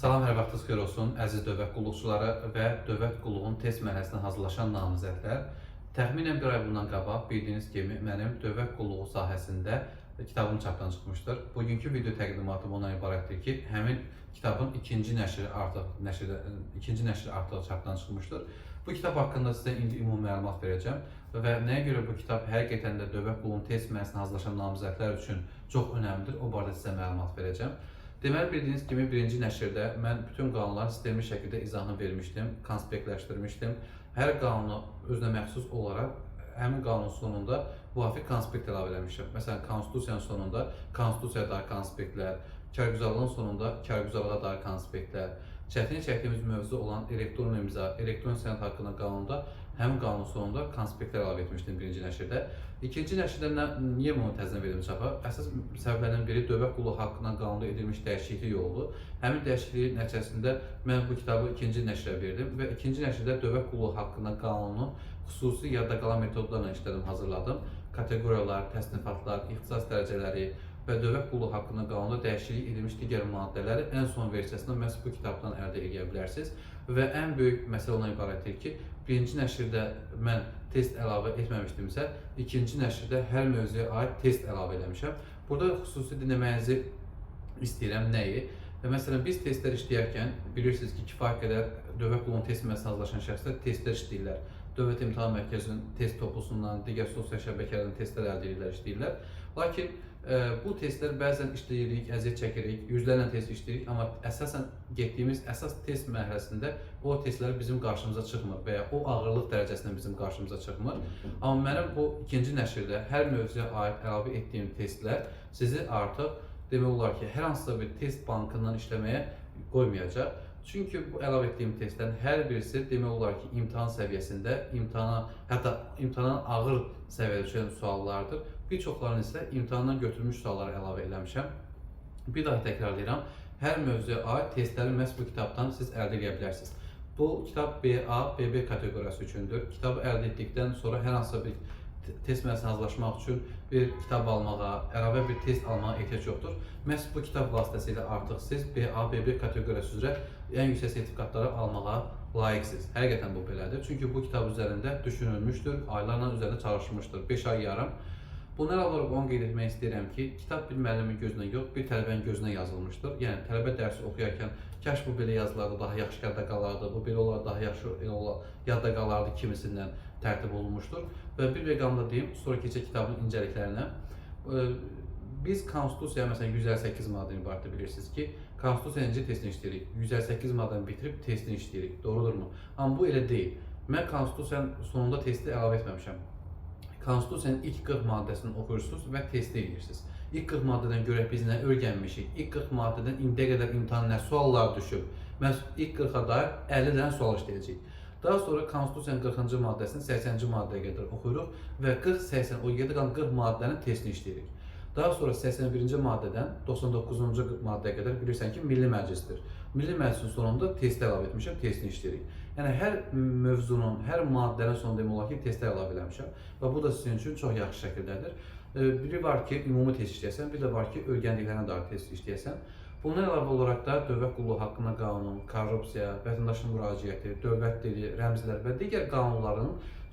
Salam, hər vaxtınız xeyir olsun, əziz dövlət qulluqçuları və dövlət qulluğunun test mərhələsinə hazırlaşan namizədlər. Təxminən bir ay bundan qabaq bildiyiniz kimi mənim dövlət qulluğu sahəsində kitabım çapdan çıxmışdır. Bugünkü video təqdimatım ondan ibarətdir ki, həmin kitabın ikinci nəşri artıq çapdan çıxmışdır. Bu kitab haqqında sizə indi ümumi məlumat verəcəm və nəyə görə bu kitab həqiqətən də dövlət qulluğunun test mərhələsinə hazırlaşan namizədlər üçün çox önəmlidir, o barədə sizə məlumat verəcəm. Deməli, bildiyiniz kimi birinci nəşrdə mən bütün qanunların sistemli şəkildə izahını vermişdim, konspektləşdirmişdim. Hər qanunu özünə məxsus olaraq həmin qanunun sonunda müvafiq konspekt əlavə eləmişəm. Məsələn, konstitusiyanın sonunda konstitusiyaya dair konspektlər, kərküzarlığın sonunda kərküzarlığa dair konspektlər, çətinlik çəkdiyimiz mövzu olan elektron imza, elektron sənəd haqqında qanunda həmin qanunun sonunda konspektlər əlavə etmişdim birinci nəşrdə. İkinci nəşrdə niyə bunu təzminə verdim çapa? Əsas səbəblərdən biri dövlət qulluğu haqqında qanunda edilmiş dəyişiklik oldu. Həmin dəyişikliyin nəticəsində mən bu kitabı ikinci nəşrə verdim və ikinci nəşrdə dövlət qulluğu haqqında qanunu xüsusi yadda qalan metodlarla işlədim, hazırladım. Kateqoriyalar, təsnifatlar, ixtisas dərəcələri və dövlət qulluğu haqqında qanunda dəyişiklik edilmiş digər maddələri ən son versiyasında məhz bu kitabdan əldə edə bilərsiniz. Və ən böyük məsələ ondan ibarətdir ki, birinci nəşrdə mən test əlavə etməmişdimsə, ikinci nəşrdə hər mövzuya aid test əlavə eləmişəm. Burada xüsusi dinləməyinizi istəyirəm nəyi? Məsələn, biz testlər işləyərkən bilirsiniz ki, kifayət qədər dövlət qulluğunun test mərhələsinə hazırlaşan şəxslər testlər işləyirlər. Dövlət İmtahan Mərkəzinin test topusundan, digər sosial şəbəkələrdən testlər əldə edirlər, işləyirlər. Lakin bu testlər bəzən işləyirik, əziyyət çəkirik, yüzlərlə test işləyirik, amma əsasən getdiyimiz əsas test mərhələsində o testlər bizim qarşımıza çıxmır və ya o ağırlıq dərəcəsində bizim qarşımıza çıxmır. Amma mənim bu ikinci nəşrdə hər mövzuya aid əlavə etdiyim testlər sizi artıq demək olar ki, hər hansısa bir test bankından işləməyə qoymayacaq. Çünki bu əlavə etdiyim testlərin hər birisi demək olar ki, imtahan səviyyəsində, hətta imtahanın ağır səviyyədə düşən suallardır. Bir çoxlarını isə imtahandan götürülmüş sualları əlavə eləmişəm. Bir daha təkrarlayıram, hər mövzuya aid testləri məhz bu kitabdan siz əldə edə bilərsiniz. Bu kitab BA, BB kateqoriyası üçündür. Kitabı əldə etdikdən sonra hər hansısa bir test mərhələsinə hazırlaşmaq üçün bir kitab almağa, əlavə bir test almağa ehtiyac yoxdur. Məhz bu kitab vasitəsilə artıq siz BA, BB kateqoriyası üzrə ən yüksək sertifikatları almağa layiqsiniz. Həqiqətən bu belədir. Çünki bu kitab üzərində düşünülmüşdür, aylarla üzərində çalışılmışdır, 5 ay yarım. Bunlar olaraq onu qeyd etmək istəyirəm ki, kitab bir müəllimin gözünə yox, bir tələbənin gözünə yazılmışdır. Yəni, tələbə dərsi oxuyarkən, kəş bu belə yazılarda daha yaxşı yadda qalardı, bu belə olar, daha yaxşı yadda qalardı kimisindən tərtib olunmuşdur. Və bir məqamda deyim, sonra keçək kitabın incəliklərinə. Biz konstitusiyaya, məsələn, 158 maddəni ibarətdə bilirsiniz ki, konstitusiya necə testini işləyirik? 158 maddəni bitirib testini işləyirik, doğrudurmu? Amma bu elə deyil. Mən konstitusiyanın sonunda testi əlavə etməmişəm. Konstitusiyanın ilk 40 maddəsini oxuyursunuz və testi edirsiniz. İlk 40 maddədən görək biz nə öyrənmişik, ilk 40 maddədən indiyə qədər imtahan nə suallar düşüb, məhz ilk 40-a dair 50 dənə sual işləyəcəyik. Daha sonra Konstitusiyanın 40-cı maddəsini 80-ci maddəyə qədər oxuyuruq və 40-80, o 7 qalan 40 maddənin testini işləyirik. Daha sonra 81-ci maddədən 99-cu maddəyə qədər bilirsən ki, Milli Məclisdir. Milli Məclisin sonunda testi əlavə etmişəm, testini işləyirik. Yəni, hər mövzunun, hər maddənin sonunda demək olar ki, testlər əlavə eləmişəm və bu da sizin üçün çox yaxşı şəkildədir. Biri var ki, ümumi test işləyəsən, bir də var ki, öyrəndiklərinə dair test işləyəsən. Bundan əlavə olaraq da dövlət qulluğu haqqında qanun, korrupsiya, vətəndaşın müraciəti, dövlət dili, rəmzlər və digər qanunların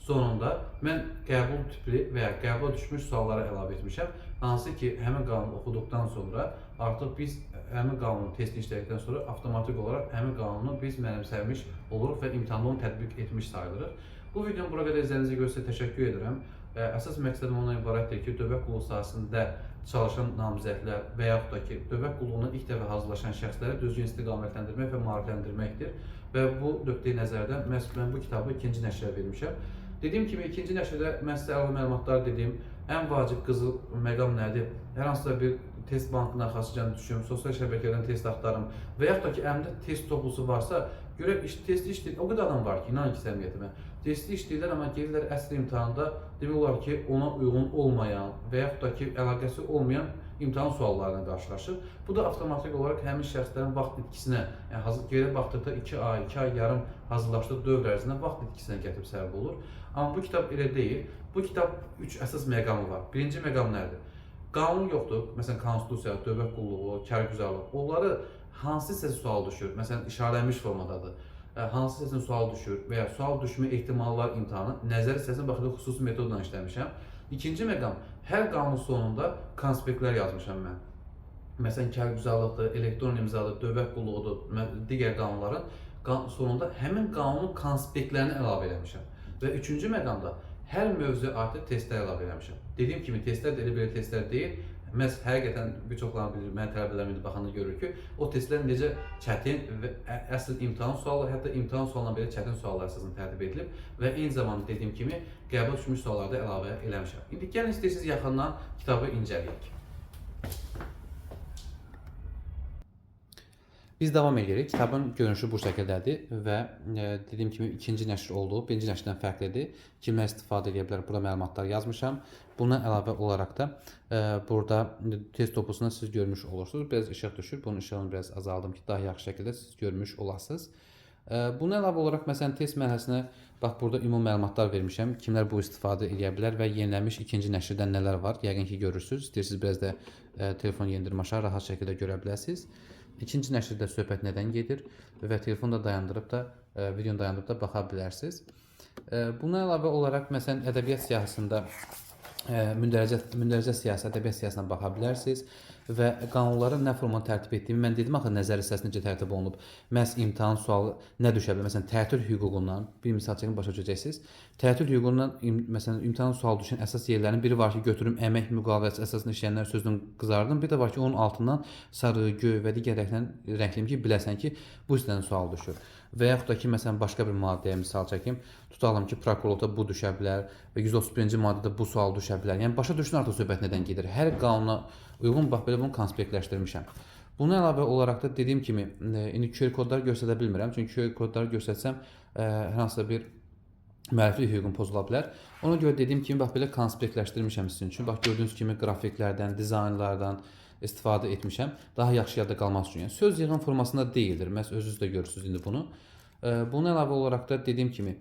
sonunda mən qəbul tipli və ya qəbula düşmüş sualları əlavə etmişəm. Hansı ki, həmin qanunu oxuduqdan sonra artıq biz həmin qanunun testini işlədikdən sonra avtomatik olaraq həmin qanunu biz mənimsəmiş oluruq və imtahanda onu tətbiq etmiş sayılırıq. Bu videonu bura qədər izlədiyinizə görə sizə təşəkkür edirəm. Əsas məqsədim ondan ibarətdir ki, dövlət qulluğu sahəsində çalışan namizədlər və yaxud da ki, dövlət qulluğuna ilk dəfə hazırlaşan şəxsləri düzgün istiqamətləndirmək və maarifləndirməkdir. Və bu nöqteyi nəzərdən məhz mən bu kitabı ikinci nəşrə vermişəm. Dediyim kimi, ikinci nəşrdə mən sizə əlavə məlumatlar dediyim ən vacib qızıl məqam nədir? Hər hansısa bir test bankına xaçıcan düşüm, sosial şəbəkədən test axtarım və yaxud da ki, əmdə test toplusu varsa, görək testi işləyir. O qədər adam var ki, inanın ki, səmiyyətimə. Testi işləyirlər, amma gelirlər əsl imtahanda demək olar ki, ona uyğun olmayan və yaxud da ki, əlaqəsi olmayan imtahan suallarına qarşılaşır. Bu da avtomatik olaraq həmin şəxslərin vaxt itkisinə, yəni geriyə baxdıqda 2 ay, 2 ay yarım hazırlaşdığı dövr ərzində vaxt itkisinə gətirib səbəb olur. Amma bu kitab elə deyil. Bu kitab 3 əsas məqamı var. Birinci məqam nədir? Qanun yoxdur. Məsələn, konstitusiya, dövlət qulluğu, kərküzarlıq. Onları hansı sizə sual düşür? Məsələn, işarələnmiş formadadır. Hansı sizin sual düşür və ya sual düşmə ehtimalı var imtahanı. Nəzəri hissəsinə baxırıq, xüsusi metodla işləmişəm. İkinci məqam, hər qanun sonunda konspektlər yazmışam mən. Məsələn, kərküzarlıqdır, elektron imzadır, dövlət qulluğudur, digər qanunların sonunda həmin qanunun konspektlərini əlavə eləmişəm. Və üçüncü məqamda hər mövzuya aid testlər əlavə eləmişəm. Dediyim kimi, testlər də elə belə testlər deyil. Məhz həqiqətən bir çoxlarını bilir, mən tələbələrimdə baxanda görür ki, o testlər necə çətin və əsl imtahan sualları, hətta imtahan suallarından belə çətin suallar əsasında tərtib edilib və eyni zamanda dediyim kimi qəbul düşmüş sualları da əlavə eləmişəm. İndi gəlin istəyirsiniz yaxından kitabı incələyək. Biz davam edirik. Kitabın görünüşü bu şəkildədir və dediyim kimi ikinci nəşr oldu. Birinci nəşrdən fərqlidir. Kimlər istifadə edə bilər? Burada məlumatlar yazmışam. Bundan əlavə olaraq da burada test topusunda siz görmüş olursunuz. Biraz işıq düşür. Bunun işığını biraz azaldım ki, daha yaxşı şəkildə siz görmüş olasınız. Bundan əlavə olaraq məsələn test mərhələsinə bax burada ümumi məlumatlar vermişəm. Kimlər bu istifadə edə bilər və yenilənmiş ikinci nəşrdən nələr var? Yəqin ki görürsünüz. İstəyirsiniz biraz da telefon yendirmə aşağı rahat şəkildə görə bilərsiniz. İkinci nəşrdə söhbət nədən gedir və telefonu da dayandırıb da, videonu dayandırıb da baxa bilərsiniz. Buna əlavə olaraq, məsələn, ədəbiyyat siyahısında mündəricə siyahısı, ədəbiyyat siyahısına baxa bilərsiniz və qanunların nə formada tərtib etdiyimi mən dedim axı nəzər hissəsi necə tərtib olunub. Məhz imtahan sualı nə düşə bilər? Məsələn, tətil hüququndan bir misal çəkin başa düşəcəksiniz. Tətil hüququndan məsələn imtahan sualı düşən əsas yerlərin biri var ki, götürüm əmək müqaviləsi əsasında işləyənlər sözünü qızardım. Bir də var ki, onun altından sarı, göy və digər rəngliyim ki, biləsən ki, bu hissədən sual düşür. Və yaxud da ki, məsələn, başqa bir maddəyə misal çəkim. Tutalım ki, prokurorluqda bu düşə bilər və 131-ci maddədə bu sual düşə bilər. Yəni başa düşün artıq söhbət nədən gedir. Hər qanuna uyğun bax belə bunu konspektləşdirmişəm. Buna əlavə olaraq da dediyim kimi, indi QR kodları göstərə bilmirəm. Çünki QR kodları göstərsəm, hər hansısa bir müəlliflik hüququm pozula bilər. Ona görə dediyim kimi, bax belə konspektləşdirmişəm sizin üçün. Bax gördüyünüz kimi qrafiklərdən, dizaynlardan istifadə etmişəm. Daha yaxşı yadda qalması üçün. Yəni söz yığın formasında deyildir. Məhz özünüz də görürsünüz indi bunu. Buna əlavə olaraq da dediyim kimi,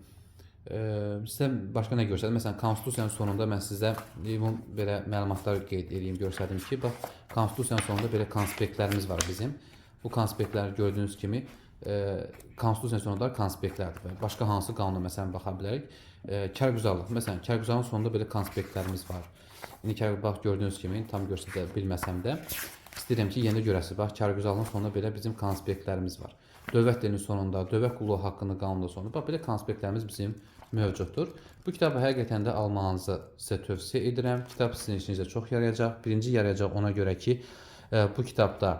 sizə başqa nə göstərdim? Məsələn, Konstitusiyanın sonunda mən sizə belə məlumatlar qeyd edeyim, göstərdim ki, bax, Konstitusiyanın sonunda belə konspektlərimiz var bizim. Bu konspektlər gördüyünüz kimi, Konstitusiyanın sonunda konspektlərdir. Başqa hansı qanuna məsələn baxa bilərik? Kərküzarlıq. Məsələn, kərküzarlığın sonunda belə konspektlərimiz var. İndi bax, gördüyünüz kimi, tam göstərə bilməsəm də, istəyirəm ki, yeni görəsiniz. Bax, kərküzarlığın sonunda belə bizim konspektlərimiz var. Dövlət dilinin sonunda, dövlət qulluğu haqqında qanunda sonunda, bax, belə konspektlərimiz bizim mövcuddur. Bu kitabı həqiqətən də almanızı sizə tövsiyə edirəm. Kitab sizin işinizə çox yarayacaq. Birinci yarayacaq ona görə ki, bu kitabda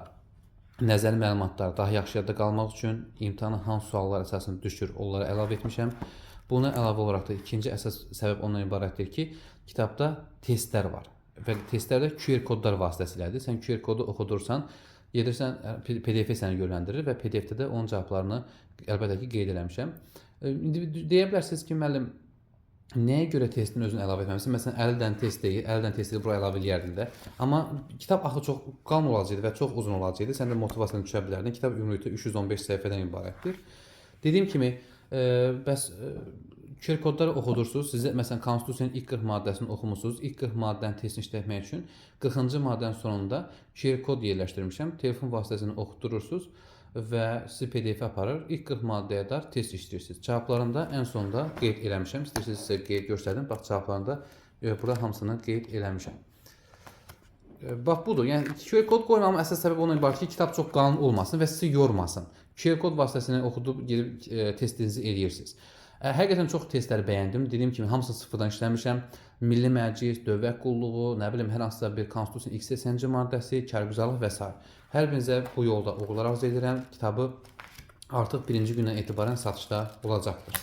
nəzəri məlumatlar daha yaxşı yadda qalmaq üçün imtahana hansı suallar əsasında düşür, onları əlavə etmişəm. Buna əlavə olaraq da ikinci əsas səbəb ondan ibarətdir ki, kitabda testlər var və testlərdə QR kodlar vasitəsilədir. Sən QR kodu oxudursan, gedirsən PDF-ə səni yönləndirir və PDF-də də onun cavablarını əlbəttə ki qeyd eləmişəm. İndi deyə bilərsiniz ki, müəllim, nəyə görə testin özünü əlavə etməmişsin? Məsələn, 50 dənə test deyil, 50 dənə testi bura əlavə eləyərdin də. Amma kitab axı çox qalın olacaqdı və çox uzun olacaqdı. Sən də motivasiyanı düşə bilərdin. Kitab ümumilikdə 315 səhifədən ibarətdir. Dediyim kimi, bəs QR kodları oxudursunuz. Sizə məsələn Konstitusiyanın ilk 40 maddəsini oxumusunuz. İlk 40 maddənin testini işlətmək üçün 40-cı maddənin sonunda QR kod yerləşdirmişəm. Telefon vasitəsilə oxudurursunuz və sizi PDF aparır. İlk 40 maddəyə də test işləyirsiniz. Cavablarını da ən sonda qeyd eləmişəm. İstəyirsiniz sizə qeyd göstərdim. Bax cavablarını da burada hamısını qeyd eləmişəm. Bax budur. Yəni QR kod qoymamın əsas səbəbi ondan ibarət ki, kitab çox qalın olmasın və sizi yormasın. QR kod vasitəsilə oxudub gedib testinizi eləyirsiniz. Həqiqətən çox testləri bəyəndim. Dediyim kimi hamısını sıfırdan işləmişəm. Milli Məclis, dövlət qulluğu, nə bilim hər hansısa bir Konstitusiyanın ilk 80-ci maddəsi, kərküzarlıq və s. Hər birinizə bu yolda uğurlar arzu edirəm. Kitabı artıq birinci gündən etibarən satışda olacaqdır.